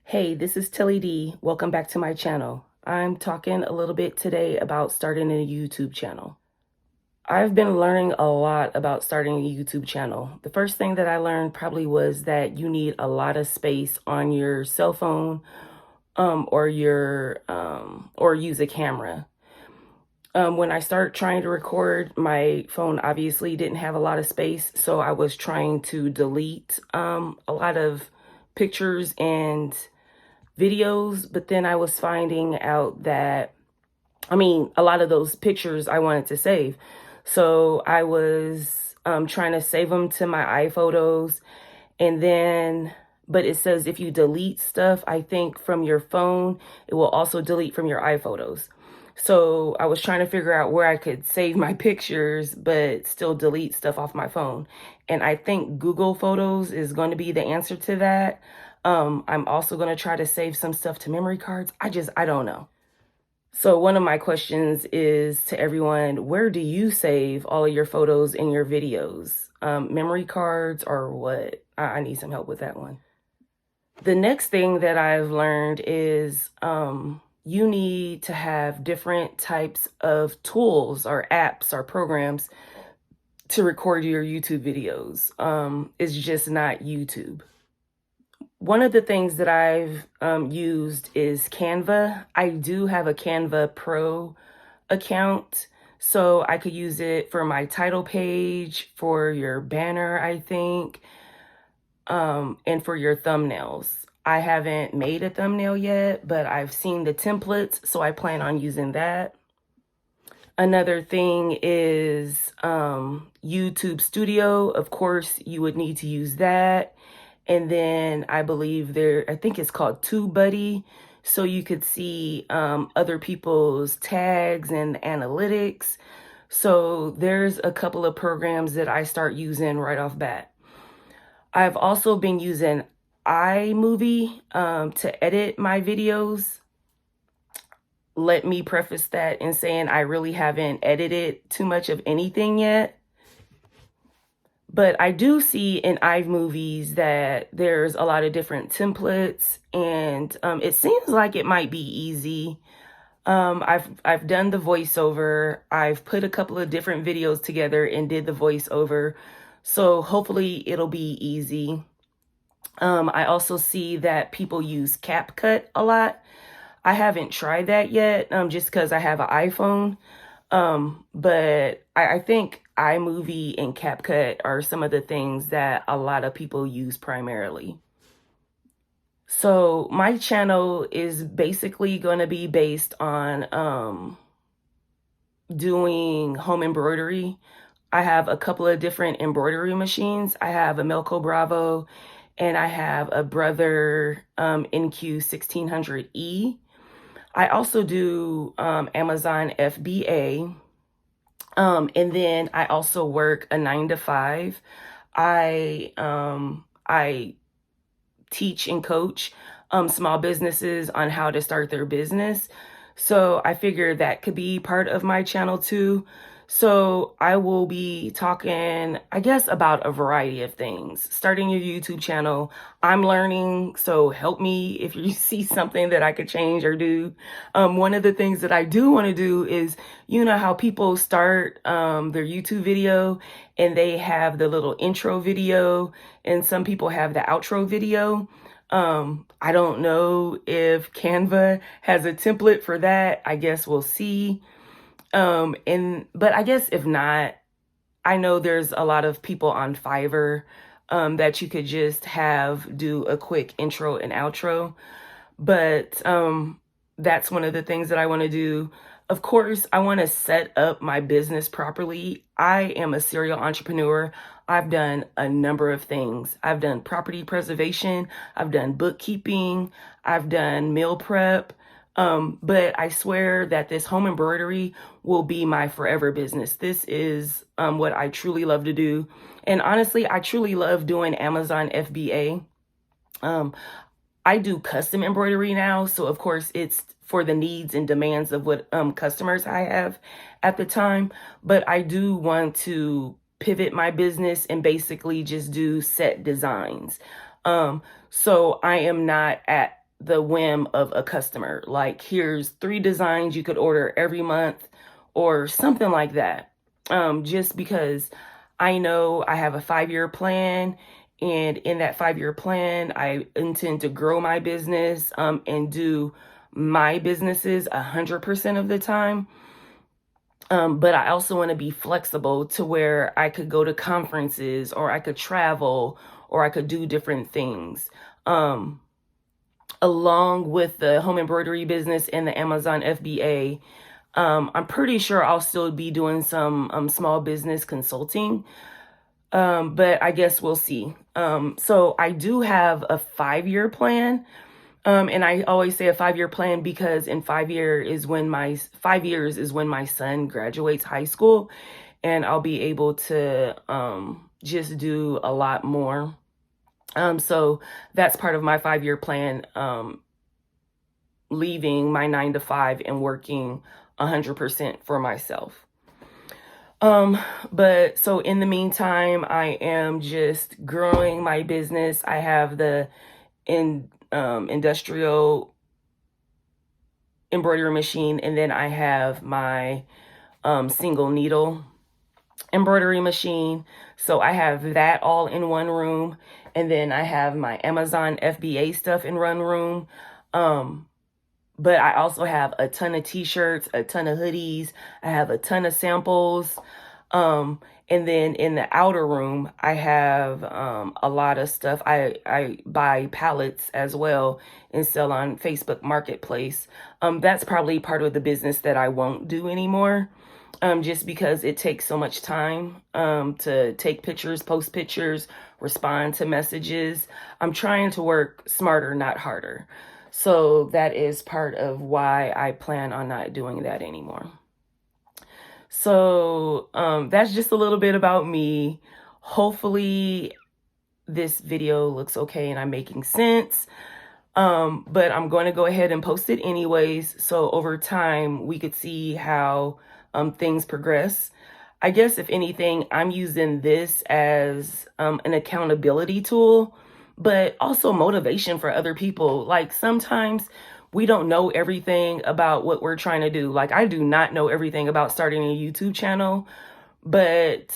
Hey, this is Tilly D. Welcome back to my channel. I'm talking a little bit today about starting a YouTube channel. I've been learning a lot about starting a YouTube channel. The first thing that I learned probably was that you need a lot of space on your cell phone or use a camera. When I started trying to record, my phone obviously didn't have a lot of space, so I was trying to delete a lot of pictures and videos, but then I was finding out that, a lot of those pictures I wanted to save. So I was trying to save them to my iPhotos, and then, but it says if you delete stuff, I think from your phone, it will also delete from your iPhotos. So I was trying to figure out where I could save my pictures, but still delete stuff off my phone. And I think Google Photos is going to be the answer to that. I'm also going to try to save some stuff to memory cards. I don't know. So one of my questions is to everyone, where do you save all of your photos and your videos? Memory cards or what? I need some help with that one. The next thing that I've learned is you need to have different types of tools or apps or programs to record your YouTube videos. It's just not YouTube. One of the things that I've used is Canva. I do have a Canva Pro account, so I could use it for my title page, for your banner, I think, and for your thumbnails. I haven't made a thumbnail yet, but I've seen the templates, so I plan on using that. Another thing is YouTube Studio. Of course, you would need to use that. And then I believe I think it's called TubeBuddy. So you could see other people's tags and analytics. So there's a couple of programs that I start using right off bat. I've also been using iMovie to edit my videos. Let me preface that in saying I really haven't edited too much of anything yet. But I do see in iMovies that there's a lot of different templates, and it seems like it might be easy. I've done the voiceover. I've put a couple of different videos together and did the voiceover. So hopefully it'll be easy. I also see that people use CapCut a lot. I haven't tried that yet, just because I have an iPhone. But I think iMovie and CapCut are some of the things that a lot of people use primarily. So my channel is basically going to be based on doing home embroidery. I have a couple of different embroidery machines. I have a Melco Bravo, and I have a Brother NQ 1600E. I also do Amazon FBA. And then I also work a 9-to-5. I teach and coach small businesses on how to start their business. So I figure that could be part of my channel too. So I will be talking, I guess, about a variety of things. Starting your YouTube channel, I'm learning, so help me if you see something that I could change or do. One of the things that I do want to do is, you know how people start their YouTube video and they have the little intro video, and some people have the outro video. I don't know if Canva has a template for that. I guess we'll see. But I guess if not, I know there's a lot of people on Fiverr that you could just have do a quick intro and outro. But that's one of the things that I want to do. Of course, I want to set up my business properly. I am a serial entrepreneur. I've done a number of things. I've done property preservation. I've done bookkeeping. I've done meal prep. But I swear that this home embroidery will be my forever business. This is what I truly love to do. And honestly, I truly love doing Amazon FBA. I do custom embroidery now. So of course it's for the needs and demands of what customers I have at the time. But I do want to pivot my business and basically just do set designs. So I am not the whim of a customer. Like, here's 3 designs you could order every month or something like that. Just because I know I have a 5-year plan, and in that 5-year plan, I intend to grow my business and do my businesses 100% of the time. But I also want to be flexible to where I could go to conferences, or I could travel, or I could do different things. Along with the home embroidery business and the Amazon FBA, I'm pretty sure I'll still be doing some small business consulting, but I guess we'll see. So I do have a 5-year plan. And I always say a 5-year plan because in 5 years is when my son graduates high school, and I'll be able to just do a lot more. So that's part of my 5-year plan, leaving my 9 to 5 and working 100% for myself. But so in the meantime, I am just growing my business. I have the industrial embroidery machine, and then I have my single needle embroidery machine. So I have that all in one room, and then I have my Amazon FBA stuff in one room. But I also have a ton of t-shirts, a ton of hoodies. I have a ton of samples. And then in the outer room, I have a lot of stuff. I buy pallets as well and sell on Facebook Marketplace. That's probably part of the business that I won't do anymore, just because it takes so much time to take pictures, post pictures, respond to messages. I'm trying to work smarter, not harder. So that is part of why I plan on not doing that anymore. So that's just a little bit about me. Hopefully this video looks okay and I'm making sense. But I'm going to go ahead and post it anyways. So over time, we could see how things progress. I guess if anything, I'm using this as an accountability tool, but also motivation for other people. Like, sometimes we don't know everything about what we're trying to do. Like, I do not know everything about starting a YouTube channel, but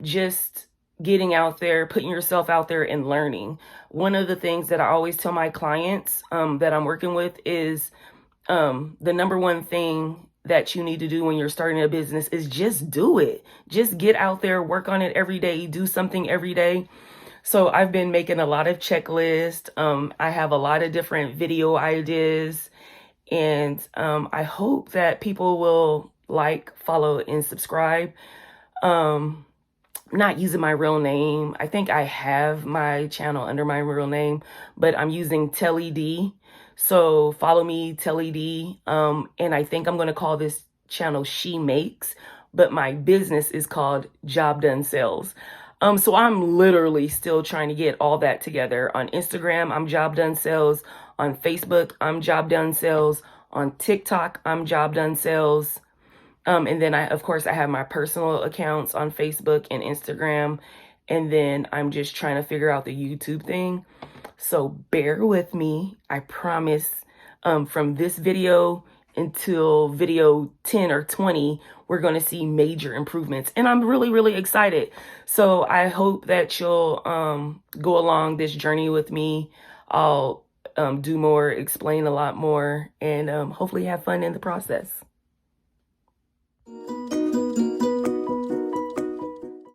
just getting out there, putting yourself out there and learning. One of the things that I always tell my clients that I'm working with is the number one thing that you need to do when you're starting a business is just do it. Just get out there, work on it every day, do something every day. So I've been making a lot of checklists. I have a lot of different video ideas, and I hope that people will like, follow, and subscribe. Not using my real name. I think I have my channel under my real name, but I'm using Telly D. So follow me, Telly D. And I think I'm going to call this channel She Makes, but my business is called Job Done Sales. So I'm literally still trying to get all that together. On Instagram, I'm Job Done Sales. On Facebook, I'm Job Done Sales. On TikTok, I'm Job Done Sales. And then of course, I have my personal accounts on Facebook and Instagram. And then I'm just trying to figure out the YouTube thing. So bear with me. I promise from this video until video 10 or 20, we're going to see major improvements. And I'm really, really excited. So I hope that you'll go along this journey with me. I'll do more, explain a lot more, and hopefully have fun in the process.